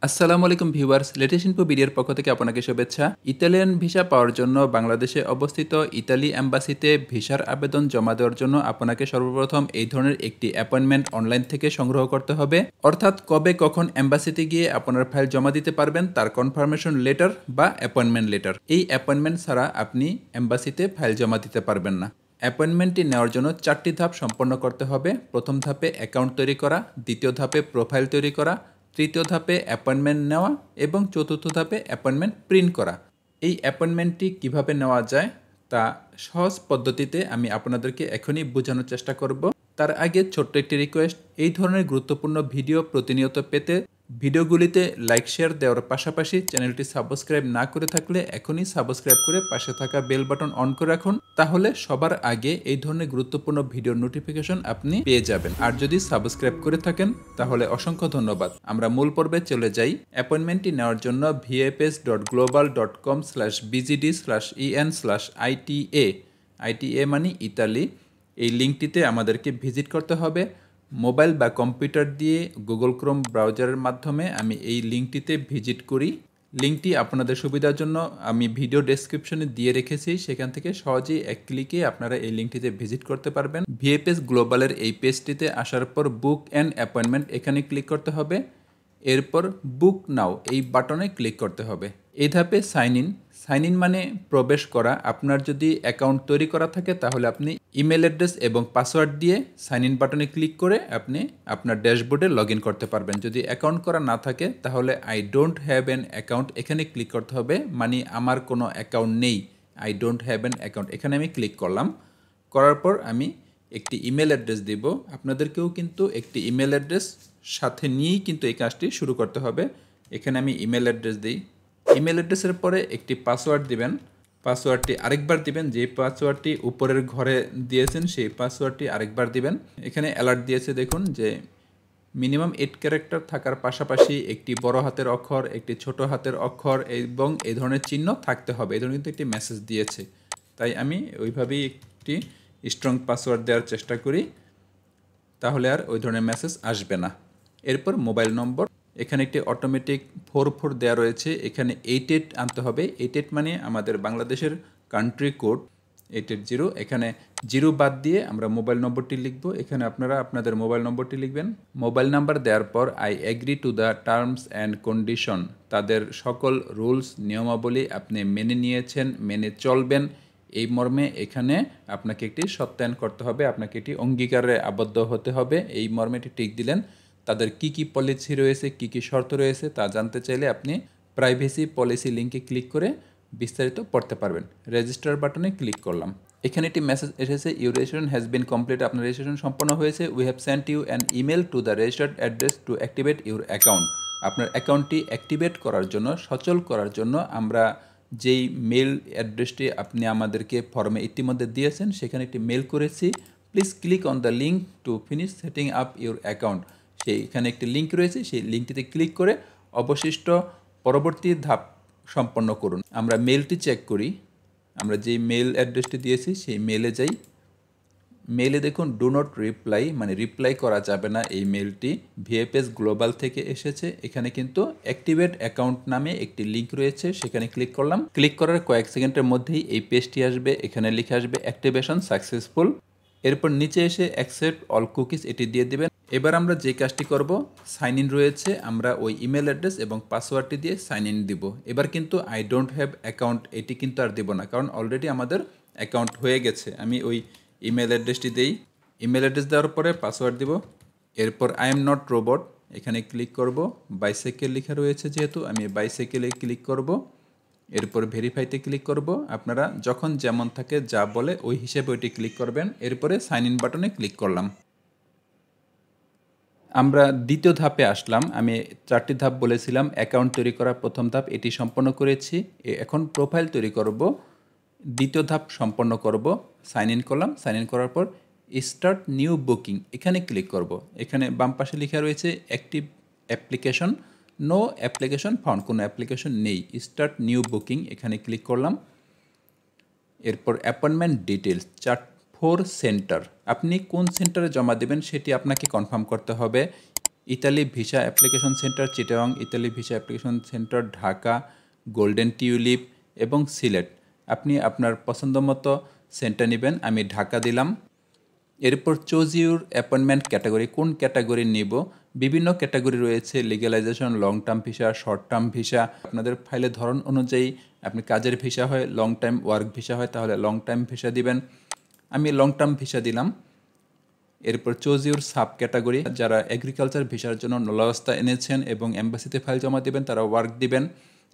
আসসালামু আলাইকুম viewers, latest info ভিডিওর পক্ষ থেকে আপনাকে শুভেচ্ছা। ইতালিয়ান ভিসা পাওয়ার জন্য বাংলাদেশে অবস্থিত ইতালি এম্বাসিতে ভিসার আবেদন জমা দেওয়ার জন্য আপনাকে সর্বপ্রথম এই ধরনের একটি অ্যাপয়েন্টমেন্ট অনলাইন থেকে সংগ্রহ করতে হবে। অর্থাৎ কবে কখন এম্বাসিতে গিয়ে আপনার ফাইল জমা দিতে পারবেন তার কনফার্মেশন লেটার বা অ্যাপয়েন্টমেন্ট লেটার। এই অ্যাপয়েন্টমেন্ট ছাড়া আপনি এম্বাসিতে ফাইল জমা দিতে পারবেন না। অ্যাপয়েন্টমেন্টটি নেওয়ার জন্য 4টি ধাপ সম্পন্ন করতে হবে। প্রথম ধাপে অ্যাকাউন্ট তৈরি করা, দ্বিতীয় ধাপে প্রোফাইল তৈরি করা, তৃতীয় ধাপে অ্যাপয়েন্টমেন্ট নেওয়া এবং চতুর্থ ধাপে অ্যাপয়েন্টমেন্ট প্রিন্ট করা। এই অ্যাপয়েন্টমেন্টটি কিভাবে নেওয়া যায় তা সহজ পদ্ধতিতে আমি আপনাদেরকে এখনই বোঝানোর চেষ্টা করব। তার আগে ছোট্ট একটি রিকোয়েস্ট, এই ধরনের গুরুত্বপূর্ণ ভিডিও প্রতিনিয়ত পেতে ভিডিওগুলিতে লাইক শেয়ার দেওয়ার পাশাপাশি চ্যানেলটি সাবস্ক্রাইব না করে থাকলে এখনই সাবস্ক্রাইব করে পাশে থাকা বেল বাটন অন করে রাখুন। তাহলে সবার আগে এই ধরনের গুরুত্বপূর্ণ ভিডিওর নোটিফিকেশন আপনি পেয়ে যাবেন। আর যদি সাবস্ক্রাইব করে থাকেন তাহলে অসংখ্য ধন্যবাদ। আমরা মূল পর্বে চলে যাই। অ্যাপয়েন্টমেন্টটি নেওয়ার জন্য vfs.global.com/bgd/en/ita মানে ইতালি, এই লিঙ্কটিতে আমাদেরকে ভিজিট করতে হবে। মোবাইল বা কম্পিউটার দিয়ে গুগল ক্রোম ব্রাউজারের মাধ্যমে আমি এই লিঙ্কটিতে ভিজিট করি। লিঙ্কটি আপনাদের সুবিধার জন্য আমি ভিডিও ডেসক্রিপশনে দিয়ে রেখেছি, সেখান থেকে সহজেই এক ক্লিকে আপনারা এই লিঙ্কটিতে ভিজিট করতে পারবেন। ভিএফএস গ্লোবালের এই পেজটিতে আসার পর বুক অ্যান্ড অ্যাপয়েন্টমেন্ট এখানে ক্লিক করতে হবে। এরপর বুক নাও এই বাটনে ক্লিক করতে হবে। এই ধাপে সাইন ইন মানে প্রবেশ করা। আপনার যদি অ্যাকাউন্ট তৈরি করা থাকে তাহলে আপনি ইমেল অ্যাড্রেস এবং পাসওয়ার্ড দিয়ে সাইন ইন বাটনে ক্লিক করে আপনি আপনার ড্যাশবোর্ডে লগ ইন করতে পারবেন। যদি অ্যাকাউন্ট করা না থাকে তাহলে I don't have an account এখানে ক্লিক করতে হবে, মানে আমার কোনো অ্যাকাউন্ট নেই, I don't have an account এখানে আমি ক্লিক করলাম। করার পর আমি একটি ইমেল অ্যাড্রেস দিব। আপনাদেরকেও কিন্তু একটি ইমেল অ্যাড্রেস সাথে নিয়েই কিন্তু এই কাজটি শুরু করতে হবে। এখানে আমি ইমেল অ্যাড্রেস দিই। ইমেল অ্যাড্রেসের পরে একটি পাসওয়ার্ড দিবেন। পাসওয়ার্ডটি আরেকবার দিবেন, যে পাসওয়ার্ডটি উপরের ঘরে দিয়েছেন সেই পাসওয়ার্ডটি আরেকবার দিবেন। এখানে অ্যালার্ট দিয়েছে দেখুন যে মিনিমাম 8 ক্যারেক্টার থাকার পাশাপাশি একটি বড় হাতের অক্ষর, একটি ছোট হাতের অক্ষর এবং এই ধরনের চিহ্ন থাকতে হবে। এই ধরনের কিন্তু একটি মেসেজ দিয়েছে, তাই আমি ওইভাবেই একটি স্ট্রং পাসওয়ার্ড দেওয়ার চেষ্টা করি, তাহলে আর ওই ধরনের মেসেজ আসবে না। এরপর মোবাইল নম্বর, এখানে একটি অটোমেটিক 44 দেওয়া রয়েছে, এখানে 88 আনতে হবে। 88 মানে আমাদের বাংলাদেশের কান্ট্রি কোড 880। এখানে 0 বাদ দিয়ে আমরা মোবাইল নম্বরটি লিখব। এখানে আপনারা আপনাদের মোবাইল নম্বরটি লিখবেন। মোবাইল নাম্বার দেওয়ার পর I agree to the terms and condition, তাদের সকল রুলস নিয়মাবলী আপনি মেনে নিয়েছেন, মেনে চলবেন, এই মর্মে এখানে আপনাকে একটি সত্যায়ন করতে হবে, আপনাকে একটি অঙ্গীকারে আবদ্ধ হতে হবে। এই মর্মে একটি টিক দিলেন। তাদের কি কি পলিসি রয়েছে, কি কি শর্ত রয়েছে তা জানতে চাইলে আপনি প্রাইভেসি পলিসি লিঙ্কে ক্লিক করে বিস্তারিত পড়তে পারবেন। রেজিস্টার বাটনে ক্লিক করলাম। এখানে একটি মেসেজ এসেছে, your registration has been complete, আপনার রেজিস্ট্রেশন সম্পন্ন হয়েছে। We have sent you an email to the registered address to activate your account. আপনার অ্যাকাউন্টটি অ্যাক্টিভেট করার জন্য, সচল করার জন্য আমরা যেই মেল অ্যাড্রেসটি আপনি আমাদেরকে ফর্মে ইতিমধ্যে দিয়েছেন সেখানে একটি মেল করেছি। Please click on the link to finish setting up your account. সেইখানে একটি লিঙ্ক রয়েছে, সেই লিঙ্কটিতে ক্লিক করে অবশিষ্ট পরবর্তী ধাপ সম্পন্ন করুন। আমরা মেলটি চেক করি। আমরা যেই মেল অ্যাড্রেসটি দিয়েছি সেই মেলে যাই। মেলে দেখুন ডু নট রিপ্লাই, মানে রিপ্লাই করা যাবে না। এই মেলটি ভিএফএস গ্লোবাল থেকে এসেছে। এখানে কিন্তু অ্যাক্টিভেট অ্যাকাউন্ট নামে একটি লিঙ্ক রয়েছে, সেখানে ক্লিক করলাম। ক্লিক করার কয়েক সেকেন্ডের মধ্যেই এই পেজটি আসবে। এখানে লিখে আসবে অ্যাক্টিভেশন সাকসেসফুল। এরপর নিচে এসে অ্যাকসেপ্ট অল কুকিজ এটি দিয়ে দেবেন। এবার আমরা যে কাজটি করব, সাইন ইন রয়েছে, আমরা ওই ইমেল অ্যাড্রেস এবং পাসওয়ার্ডটি দিয়ে সাইন ইন দিব। এবার কিন্তু আই ডোন্ট হ্যাভ অ্যাকাউন্ট এটি কিন্তু আর দিব না, কারণ অলরেডি আমাদের অ্যাকাউন্ট হয়ে গেছে। আমি ওই ইমেল অ্যাড্রেসটি দেই। ইমেল অ্যাড্রেস দেওয়ার পরে পাসওয়ার্ড দিব। এরপর আই এম নট রোবট এখানে ক্লিক করব। বাইসাইকেল লেখা রয়েছে যেহেতু আমি বাইসাইকেলে ক্লিক করব। এরপর ভেরিফাইতে ক্লিক করব। আপনারা যখন যেমন থাকে যা বলে ওই হিসেবে ওইটি ক্লিক করবেন। এরপরে সাইন ইন বাটনে ক্লিক করলাম। আমরা দ্বিতীয় ধাপে আসলাম। আমি 4টি ধাপ বলেছিলাম। অ্যাকাউন্ট তৈরি করা প্রথম ধাপ, এটি সম্পন্ন করেছি। এখন প্রোফাইল তৈরি করব, দ্বিতীয় ধাপ সম্পন্ন করব। সাইন ইন করলাম। সাইন ইন করার পর স্টার্ট নিউ বুকিং এখানে ক্লিক করব। এখানে বাম পাশে লেখা রয়েছে active application, no application found, কোনো অ্যাপ্লিকেশন নেই। স্টার্ট নিউ বুকিং এখানে ক্লিক করলাম। এরপর অ্যাপয়েন্টমেন্ট ডিটেলস 4 সেন্টার, আপনি কোন সেন্টারে জমা দেবেন সেটি আপনাকে কনফার্ম করতে হবে। Italy visa application centre Chittagong, Italy visa application centre Dhaka, golden tulip এবং সিলেট। আপনি আপনার পছন্দ মতো সেন্টার নেবেন। আমি ঢাকা দিলাম। এরপর চুজ ইউর অ্যাপয়েন্টমেন্ট ক্যাটাগরি, কোন ক্যাটাগরি নিব। বিভিন্ন ক্যাটাগরি রয়েছে, legalisation, long term visa, short term visa. আপনাদের ফাইলের ধরন অনুযায়ী আপনি কাজের ভিসা হয়, লং টাইম ওয়ার্ক ভিসা হয়, তাহলে লং টাইম ভিসা দিবেন। আমি লং টার্ম ভিসা দিলাম। এরপর চুজ ইউর সাব ক্যাটাগরি, যারা এগ্রিকালচার ভিসার জন্য নলাবস্থা এনেছেন এবং এম্বাসিতে ফাইল জমা দেবেন তারা ওয়ার্ক দিবেন।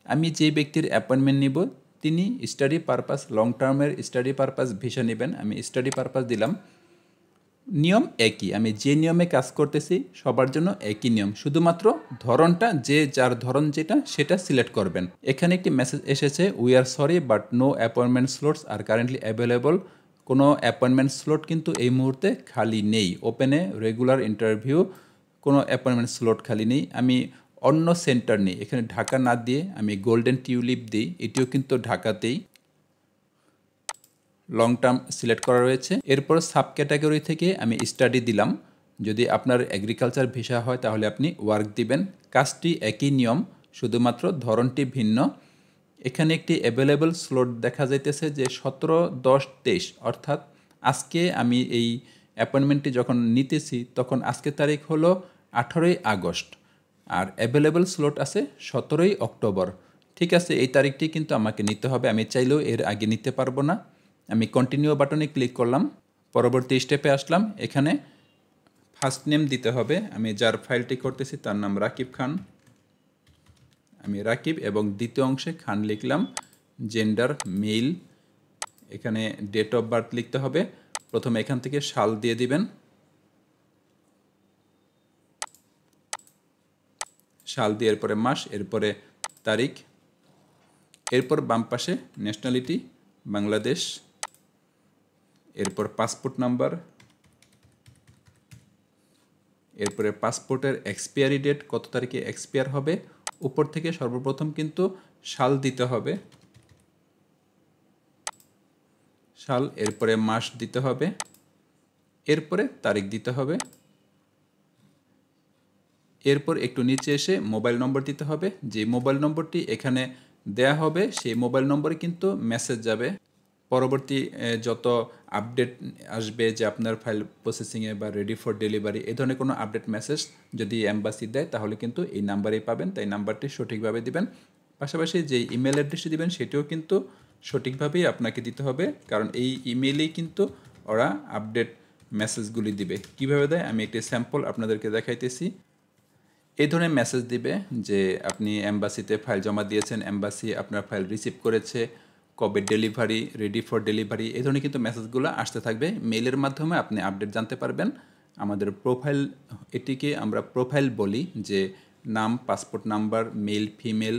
আমি যে ব্যক্তির অ্যাপয়েন্টমেন্ট নিব তিনি স্টাডি পারপাস, লং টার্মের স্টাডি পারপাস ভিসা নেবেন। আমি স্টাডি পারপাস দিলাম। নিয়ম একই, আমি যে নিয়মে কাজ করতেছি সবার জন্য একই নিয়ম, শুধুমাত্র ধরনটা যে যার ধরন যেটা সেটা সিলেক্ট করবেন। এখানে একটি মেসেজ এসেছে, we are sorry but no appointment slots are currently available. কোনো অ্যাপয়েন্টমেন্ট স্লট কিন্তু এই মুহূর্তে খালি নেই। ওপেনে রেগুলার ইন্টারভিউ, কোনো অ্যাপয়েন্টমেন্ট স্লট খালি নেই। আমি অন্য সেন্টার নেই, এখানে ঢাকা না দিয়ে আমি গোল্ডেন টিউলিপ দিই, এটিও কিন্তু ঢাকাতেই। লং টার্ম সিলেক্ট করা রয়েছে। এরপর সাব ক্যাটাগরি থেকে আমি স্টাডি দিলাম। যদি আপনার এগ্রিকালচার ভিসা হয় তাহলে আপনি ওয়ার্ক দিবেন। কাজটি একই নিয়ম, শুধুমাত্র ধরনটি ভিন্ন। এখানে একটি অ্যাভেলেবল স্লট দেখা যাইতেছে যে 17/10/23, অর্থাৎ আজকে আমি এই অ্যাপয়েন্টমেন্টটি যখন নিতেছি তখন আজকে তারিখ হলো 18ই আগস্ট, আর অ্যাভেলেবল স্লট আছে 17ই অক্টোবর। ঠিক আছে, এই তারিখটি কিন্তু আমাকে নিতে হবে, আমি চাইলেও এর আগে নিতে পারবো না। আমি কন্টিনিউ বাটনে ক্লিক করলাম। পরবর্তী স্টেপে আসলাম। এখানে ফার্স্ট নেম দিতে হবে। আমি যার ফাইলটি করতেছি তার নাম রাকিব খান, আমি রাকিব, এবং দ্বিতীয় অংশে খান লিখলাম। জেন্ডার মেল, এখানে ডেট অফ বার্থ লিখতে হবে। প্রথমে এখান থেকে সাল দিয়ে দিবেন, সাল দিয়ে এরপরে মাস, এরপরে তারিখ, এরপর বাম পাশে ন্যাশনালিটি বাংলাদেশ, এরপর পাসপোর্ট নাম্বার, এরপরে পাসপোর্টের এক্সপায়ারি ডেট, কত তারিখে এক্সপায়ার হবে। উপর থেকে সর্বপ্রথম কিন্তু সাল দিতে হবে, সাল, এরপরে মাস দিতে হবে, এরপরে তারিখ দিতে হবে। এরপর একটু নিচে এসে মোবাইল নম্বর দিতে হবে। যে মোবাইল নম্বরটি এখানে দেয়া হবে সেই মোবাইল নম্বরে কিন্তু মেসেজ যাবে। পরবর্তী যত আপডেট আসবে যে আপনার ফাইল প্রসেসিংয়ে বা রেডি ফর ডেলিভারি, এই ধরনের কোনো আপডেট মেসেজ যদি এম্বাসি দেয় তাহলে কিন্তু এই নাম্বারেই পাবেন, তাই নাম্বারটি সঠিকভাবে দিবেন। পাশাপাশি যে ইমেল অ্যাড্রেসটি দিবেন সেটিও কিন্তু সঠিকভাবেই আপনাকে দিতে হবে, কারণ এই ইমেইলেই কিন্তু ওরা আপডেট মেসেজগুলি দিবে। কিভাবে দেয় আমি একটি স্যাম্পল আপনাদেরকে দেখাইতেছি। এই ধরনের মেসেজ দিবে যে আপনি এম্বাসিতে ফাইল জমা দিয়েছেন, এম্বাসি আপনার ফাইল রিসিভ করেছে, কবে ডেলিভারি, রেডি ফর ডেলিভারি, এই ধরনের কিন্তু মেসেজগুলো আসতে থাকবে। মেইলের মাধ্যমে আপনি আপডেট জানতে পারবেন। আমাদের প্রোফাইল, এটিকে আমরা প্রোফাইল বলি, যে নাম, পাসপোর্ট নাম্বার, মেল ফিমেল,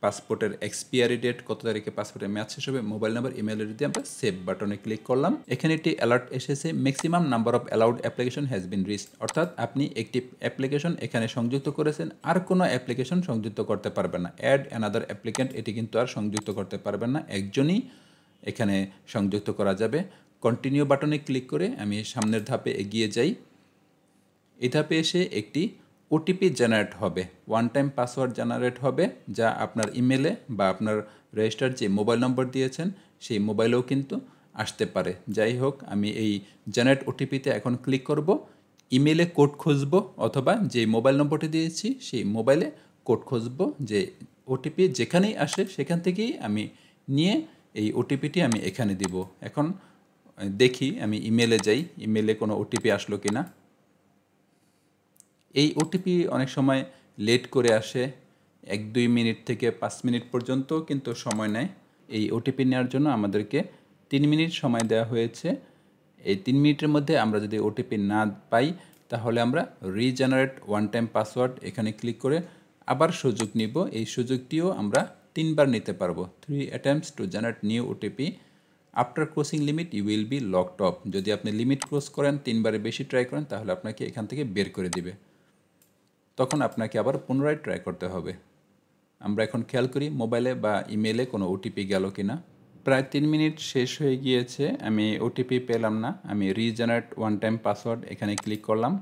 পাসপোর্টের এক্সপায়ারি ডেট, কত তারিখে পাসপোর্টের মেয়াদ শেষ হবে, মোবাইল নাম্বার, ইমেল আইডি দিয়ে আমরা সেভ বাটনে ক্লিক করলাম। এখানে একটি অ্যালার্ট এসেছে, maximum number of allowed application has been reached, অর্থাৎ আপনি একটি অ্যাপ্লিকেশন এখানে সংযুক্ত করেছেন, আর কোনো অ্যাপ্লিকেশন সংযুক্ত করতে পারবেন না। অ্যাড অ্যানাদার অ্যাপ্লিক্যান্ট, এটি কিন্তু আর সংযুক্ত করতে পারবেন না, একজনই এখানে সংযুক্ত করা যাবে। কন্টিনিউ বাটনে ক্লিক করে আমি সামনের ধাপে এগিয়ে যাই। এই ধাপে এসে একটি ওটিপি জেনারেট হবে, ওয়ান টাইম পাসওয়ার্ড জেনারেট হবে, যা আপনার ইমেলে বা আপনার রেজিস্টার যে মোবাইল নম্বর দিয়েছেন সেই মোবাইলেও কিন্তু আসতে পারে। যাই হোক, আমি এই জেনারেট ওটিপিতে এখন ক্লিক করব। ইমেলে কোড খুঁজব, অথবা যে মোবাইল নম্বরটি দিয়েছি সেই মোবাইলে কোড খুঁজব, যে ওটিপি যেখানেই আসে সেখান থেকেই আমি নিয়ে এই ওটিপিটি আমি এখানে দিব। এখন দেখি, আমি ইমেলে যাই, ইমেলে কোনো ওটিপি আসলো কি না। এই ওটিপি অনেক সময় লেট করে আসে, 1-2 মিনিট থেকে 5 মিনিট পর্যন্ত কিন্তু সময় নেয়। এই ওটিপি নেওয়ার জন্য আমাদেরকে 3 মিনিট সময় দেওয়া হয়েছে। এই 3 মিনিটের মধ্যে আমরা যদি ওটিপি না পাই তাহলে আমরা রিজেনারেট ওয়ান টাইম পাসওয়ার্ড এখানে ক্লিক করে আবার সুযোগ নিব। এই সুযোগটিও আমরা 3 বার নিতে পারবো। 3 attempts to generate new OTP. After crossing limit you will be locked off. যদি আপনি লিমিট ক্রস করেন, 3 বারের বেশি ট্রাই করেন, তাহলে আপনাকে এখান থেকে বের করে দিবে, তখন আপনাকে আবার পুনরায় ট্রাই করতে হবে। আমরা এখন খেয়াল করি মোবাইলে বা ইমেলে কোনো ওটিপি গেল কি না। প্রায় 3 মিনিট শেষ হয়ে গিয়েছে, আমি ওটিপি পেলাম না। আমি রিজেনারেট ওয়ান টাইম পাসওয়ার্ড এখানে ক্লিক করলাম।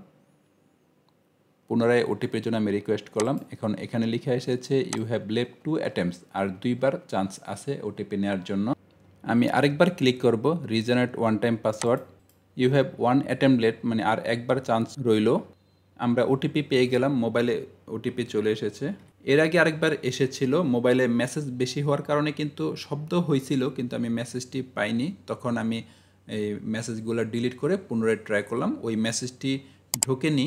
পুনরায় ওটিপির জন্য আমি রিকোয়েস্ট করলাম। এখন এখানে লিখে এসেছে ইউ হ্যাভ লেফট 2 অ্যাটেম্পটস, আর 2বার চান্স আছে ওটিপি নেওয়ার জন্য। আমি আরেকবার ক্লিক করব regenerate one time password. You have 1 attempt left, মানে আর একবার চান্স রইল। আমরা ওটিপি পেয়ে গেলাম, মোবাইলে ওটিপি চলে এসেছে। এর আগে আরেকবার এসেছিল, মোবাইলে মেসেজ বেশি হওয়ার কারণে কিন্তু শব্দ হয়েছিল, কিন্তু আমি মেসেজটি পাইনি। তখন আমি এই মেসেজগুলো ডিলিট করে পুনরায় ট্রাই করলাম, ওই মেসেজটি ঢোকেনি।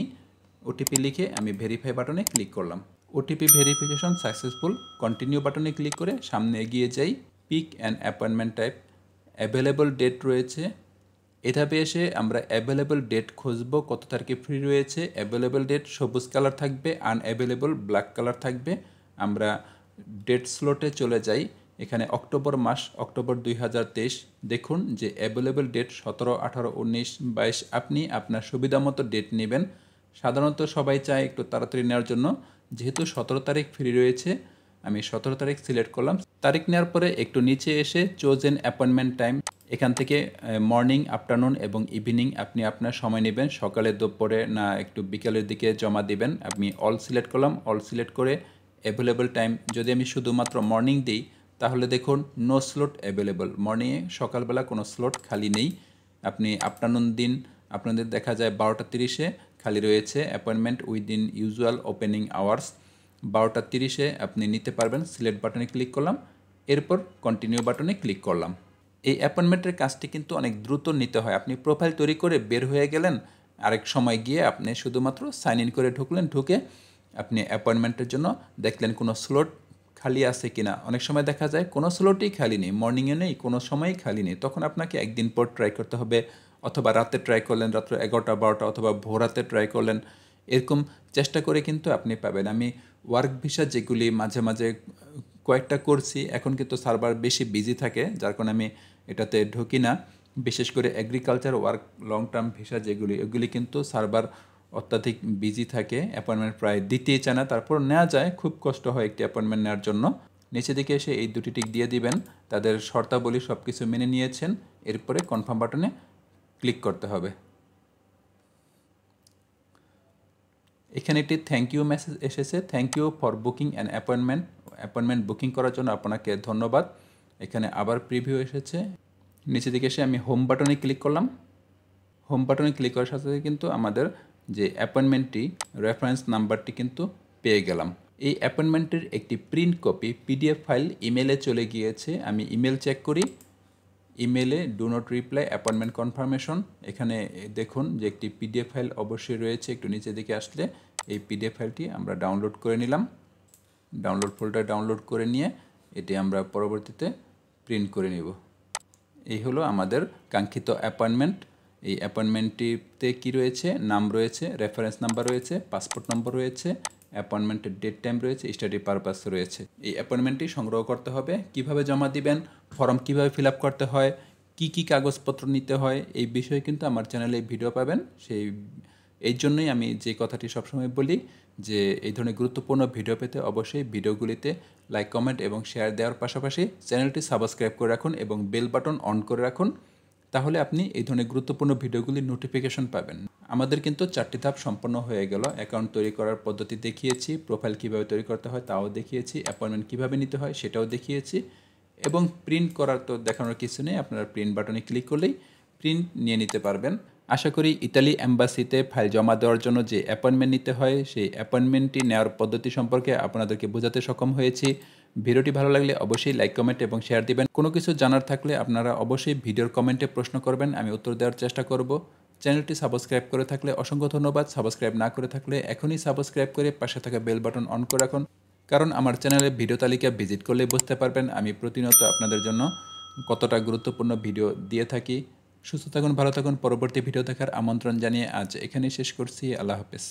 ওটিপি লিখে আমি ভেরিফাই বাটনে ক্লিক করলাম। ওটিপি ভেরিফিকেশন সাকসেসফুল, কন্টিনিউ বাটনে ক্লিক করে সামনে এগিয়ে যাই। Pick and appointment type, available date রয়েছে। এভাবে এসে আমরা অ্যাভেলেবল ডেট খুঁজবো, কত তারিখে ফ্রি রয়েছে। অ্যাভেলেবল ডেট সবুজ কালার থাকবে, আনঅ্যাভেলেবল ব্ল্যাক কালার থাকবে। আমরা ডেট স্লটে চলে যাই। এখানে অক্টোবর মাস, অক্টোবর 2023। দেখুন যে অ্যাভেলেবল ডেট 17, 18, 19, 22। আপনি আপনার সুবিধা মতো ডেট নেবেন। সাধারণত সবাই চায় একটু তাড়াতাড়ি নেওয়ার জন্য, যেহেতু 17 তারিখ ফ্রি রয়েছে আমি 17 তারিখ সিলেক্ট করলাম। তারিখ নেওয়ার পরে একটু নিচে এসে চোজেন অ্যাপয়েন্টমেন্ট টাইম, এখান থেকে মর্নিং, আফটারনুন এবং ইভিনিং আপনি আপনার সময় নেবেন। সকালে, দুপুরে না একটু বিকেলের দিকে জমা দিবেন। আমি অল সিলেক্ট করলাম। অল সিলেক্ট করে অ্যাভেলেবল টাইম যদি আমি শুধুমাত্র মর্নিং দিই তাহলে দেখুন নো স্লট অ্যাভেলেবল। মর্নিংয়ে সকালবেলা কোনো স্লট খালি নেই। আপনি আফটারনুন দিন, আপনাদের দেখা যায় 12:30-এ খালি রয়েছে appointment within usual opening hours. 12:30-এ আপনি নিতে পারবেন। সিলেক্ট বাটনে ক্লিক করলাম, এরপর কন্টিনিউ বাটনে ক্লিক করলাম। এই অ্যাপয়েন্টমেন্টের কাজটি কিন্তু অনেক দ্রুত নিতে হয়। আপনি প্রোফাইল তৈরি করে বের হয়ে গেলেন, আরেক সময় গিয়ে আপনি শুধুমাত্র সাইন ইন করে ঢুকলেন, ঢুকে আপনি অ্যাপয়েন্টমেন্টের জন্য দেখলেন কোনো স্লট খালি আছে কিনা। অনেক সময় দেখা যায় কোনো স্লটই খালি নেই, মর্নিংয়ে নেই, কোনো সময়ই খালি নেই। তখন আপনাকে একদিন পর ট্রাই করতে হবে, অথবা রাতে ট্রাই করলেন, রাত্র 11টা 12টা, অথবা ভোরাতে ট্রাই করলেন। এরকম চেষ্টা করে কিন্তু আপনি পাবেন। আমি ওয়ার্ক ভিসা যেগুলি মাঝে মাঝে কয়েকটা করছি, এখন কিন্তু সার্ভার বেশি বিজি থাকে, যার কারণে আমি এটাতে ঢুকি না। বিশেষ করে agriculture work long term visa যেগুলি, ওগুলি কিন্তু সার্ভার অত্যাধিক বিজি থাকে, অ্যাপয়েন্টমেন্ট প্রায় দিতেই চায় না। তারপর নেওয়া যায়, খুব কষ্ট হয় একটি অ্যাপয়েন্টমেন্ট নেওয়ার জন্য। নিচে দিকে এসে এই দুটি টিক দিয়ে দিবেন, তাদের শর্তাবলী সব কিছু মেনে নিয়েছেন। এরপরে কনফার্ম বাটনে ক্লিক করতে হবে। এখানে একটি থ্যাংক ইউ মেসেজ এসেছে, thank you for booking an appointment. Appointment booking করার জন্য আপনাকে ধন্যবাদ। এখানে আবার প্রিভিউ এসেছে। নিচে দিকে এসে আমি হোম বাটনে ক্লিক করলাম। হোম বাটনে ক্লিক করার সাথে সাথে কিন্তু আমাদের যে অ্যাপয়েন্টমেন্টটি, রেফারেন্স নাম্বারটি কিন্তু পেয়ে গেলাম। এই অ্যাপয়েন্টমেন্টের একটি প্রিন্ট কপি পিডিএফ ফাইল ইমেলে চলে গিয়েছে। আমি ইমেল চেক করি। ইমেলে do not reply appointment confirmation, এখানে দেখুন যে একটি পিডিএফ ফাইল অবশ্যই রয়েছে। একটু নিচে দিকে আসলে এই পিডিএফ ফাইলটি আমরা ডাউনলোড করে নিলাম। ডাউনলোড ফোল্ডার ডাউনলোড করে নিয়ে এটি আমরা পরবর্তীতে প্রিন্ট করে নেব। এই হলো আমাদের কাঙ্ক্ষিত অ্যাপয়েন্টমেন্ট। এই অ্যাপয়েন্টমেন্টটিতে কি রয়েছে, নাম রয়েছে, রেফারেন্স নাম্বার রয়েছে, পাসপোর্ট নম্বর রয়েছে, অ্যাপয়েন্টমেন্টের ডেট টাইম রয়েছে, স্টাডি পারপাস রয়েছে। এই অ্যাপয়েন্টমেন্টটি সংগ্রহ করতে হবে, কিভাবে জমা দিবেন, ফর্ম কিভাবে ফিল আপ করতে হয়, কি কি কাগজপত্র নিতে হয়, এই বিষয়ে কিন্তু আমার চ্যানেলে ভিডিও পাবেন। এই জন্যই আমি যে কথাটি সবসময় বলি যে এই ধরনের গুরুত্বপূর্ণ ভিডিও পেতে অবশ্যই ভিডিওগুলিতে লাইক, কমেন্ট এবং শেয়ার দেওয়ার পাশাপাশি চ্যানেলটি সাবস্ক্রাইব করে রাখুন এবং বেল বাটন অন করে রাখুন। তাহলে আপনি এই ধরনের গুরুত্বপূর্ণ ভিডিওগুলির নোটিফিকেশন পাবেন। আমাদের কিন্তু 4টি ধাপ সম্পন্ন হয়ে গেল। অ্যাকাউন্ট তৈরি করার পদ্ধতি দেখিয়েছি, প্রোফাইল কীভাবে তৈরি করতে হয় তাও দেখিয়েছি, অ্যাপয়েন্টমেন্ট কীভাবে নিতে হয় সেটাও দেখিয়েছি, এবং প্রিন্ট করার তো দেখানোর কিছু নেই, আপনারা প্রিন্ট বাটনে ক্লিক করলেই প্রিন্ট নিয়ে নিতে পারবেন। আশা করি ইতালি এম্বাসিতে ফাইল জমা দেওয়ার জন্য যে অ্যাপয়েন্টমেন্ট নিতে হয় সেই অ্যাপয়েন্টমেন্টটি নেওয়ার পদ্ধতি সম্পর্কে আপনাদেরকে বোঝাতে সক্ষম হয়েছি। ভিডিওটি ভালো লাগলে অবশ্যই লাইক, কমেন্ট এবং শেয়ার দিবেন। কোনো কিছু জানার থাকলে আপনারা অবশ্যই ভিডিওর কমেন্টে প্রশ্ন করবেন, আমি উত্তর দেওয়ার চেষ্টা করব। চ্যানেলটি সাবস্ক্রাইব করে থাকলে অসংখ্য ধন্যবাদ। সাবস্ক্রাইব না করে থাকলে এখনই সাবস্ক্রাইব করে পাশে থাকা বেল বাটন অন করে রাখুন, কারণ আমার চ্যানেলে ভিডিও তালিকা ভিজিট করলে বুঝতে পারবেন আমি প্রতিনিয়ত আপনাদের জন্য কতটা গুরুত্বপূর্ণ ভিডিও দিয়ে থাকি। সুস্থ থাকুন, ভালো থাকুন। পরবর্তী ভিডিও দেখার আমন্ত্রণ জানিয়ে আজ এখানেই শেষ করছি। আল্লাহ হাফেজ।